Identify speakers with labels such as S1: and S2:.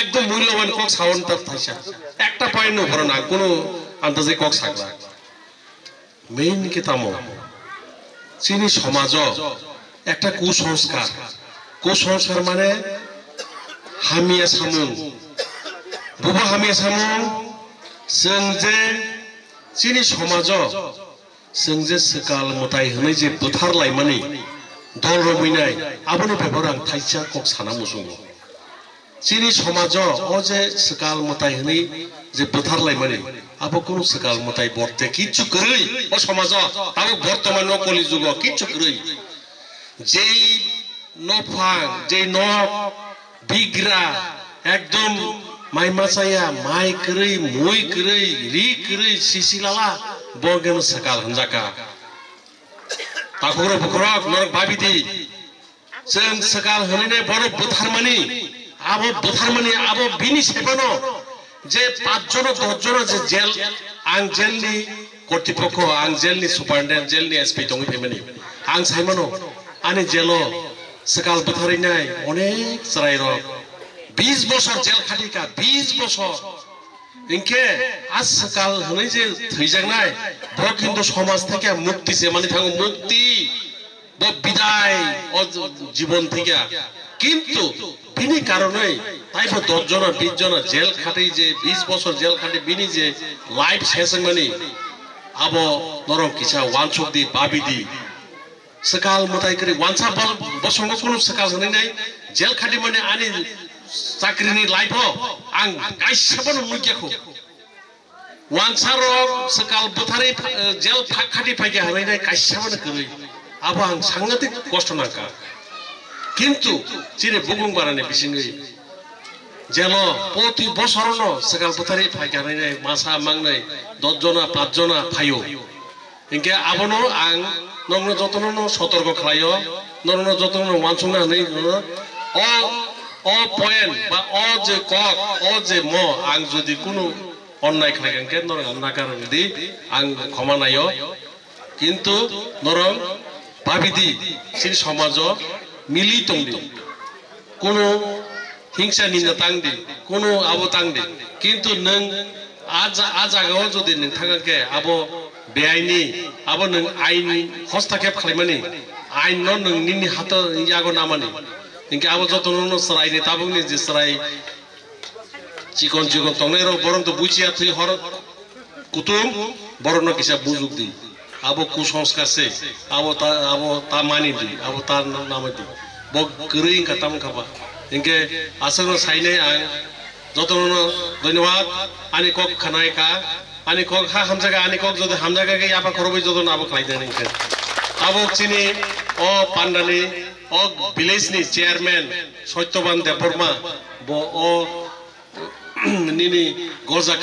S1: একদম মূল্যবান কক সাউন তার থাইসা একটা পয়েন্ট ভরে না কোনো আন্দাজে কক সাগলা মেইন কি তামো চিনি সমাজ একটা কুসংস্কার মানে হামিয়া সামুং বুবা হামিয়া সামুं जों जे चिनि समाज जों जे सकाल मताय होनाय जे बुथारलायमानि दल रमिनाय आबोनि बेफोर आं थाइसा कक साना मुसुं चिनि समाज अ जे सकाल मताय होनाय जे बुथारलायमानि आबो कोनो सकाल मताय बर्ते किछु गरै अ समाज आबो बर्तमान कलि जुग किछु गरै जे नफां जे न बिग्रा एकदम माइ मासाया माइ करै मुइ करै रि करै सिसिलाला बगेन सकाल हनजाका ताखुरो बुखरक नरक भाबिति जों सकाल होनैने बर बुथारमानि आबो बिनि सेबनो जे 5 जन 10 जन जे जेल आं जेलनि कर्तृपक्ष आं जेलनि सुपारिनटेन्डेन्ट जेलनि एसपि दंग फेमानि आं साइमानो आनि जेलो सकाल बुथारैनाय अनेक सरायरक 20 বছর জেল খাটিকা 20 বছর ইনকে আজ সকাল হনে যে থৈজাগনাय ব কিন্তু সমাজ থেকে মুক্তি সে মানে থাকো মুক্তি ব বিদায় জীবন থেকে কিন্তু বিনি কারণে তাইবো 10 জন 20 জন জেল খাটি যে 20 বছর জেল খাটি বিনি যে লাইফ শেষং মানে আবো নরম কিছা ওয়ানসুক দি বাবিদি সকাল মতাই করে ওয়ানসা বসঙ্গ কোন সকাল হনে নাই জেল খাটি মানে আনি চাকরিনি লাইফ आं गाइसाबो नुगियाखौ वानसार सकाल बुथारै जेल फाखाटी फाइगे हानाय गाइसाबो गरै आबो आं सांगतिक कष्ट नाका किन्तु चिरे बुगुं बाराने बिसिङै जेल प्रति बसरनो सकाल बुथारै फाइगे हानाय मासा मांनाय 10 जना 5 जना फायो इनके आबनो आं नंनो जतनो सतर्क खालायो नंनो जतनो वानसुंना हानाय अ पॉइंट बा अ जे कक अ जे म आं जदि कुनु अन्याय खालायगोनके नरं नागारन दि आं क्षमानायो किन्तु नरं भाबिदि सिन समाज मिलि तंदि कुनु हिंसा निंदा तांदि कुनु आबो तांदि किन्तु नों आजागाव जदि नोंथांगाके आबो बेआइनि आबो नों आइन हस्तक्षेप खालायमानि आइन न नोंनि हाथ यागो नामानि इनके आबो जतनो सराय ने ताबुंनि जे सराय चिकन तंगनै रो बरं तो बुचिया थै हर कुतुम बरन किसा बुजुक दी आबो कुसंस्कार से आबो ता मानि दी आबो ता नाम दी ब गरै का ताम खाबा इनके आसनो साइनै आं जतनो धन्यवाद आनि कक खानाय का आनि कक हा हमजागा आनि कक जदि हमजागा के याबा खरबै जदन आबो खालायदों इनके आबो चिनि अ पान्डानि विलेजनि चेयरमैन सत्यबान देवबर्मा ब निनि गजा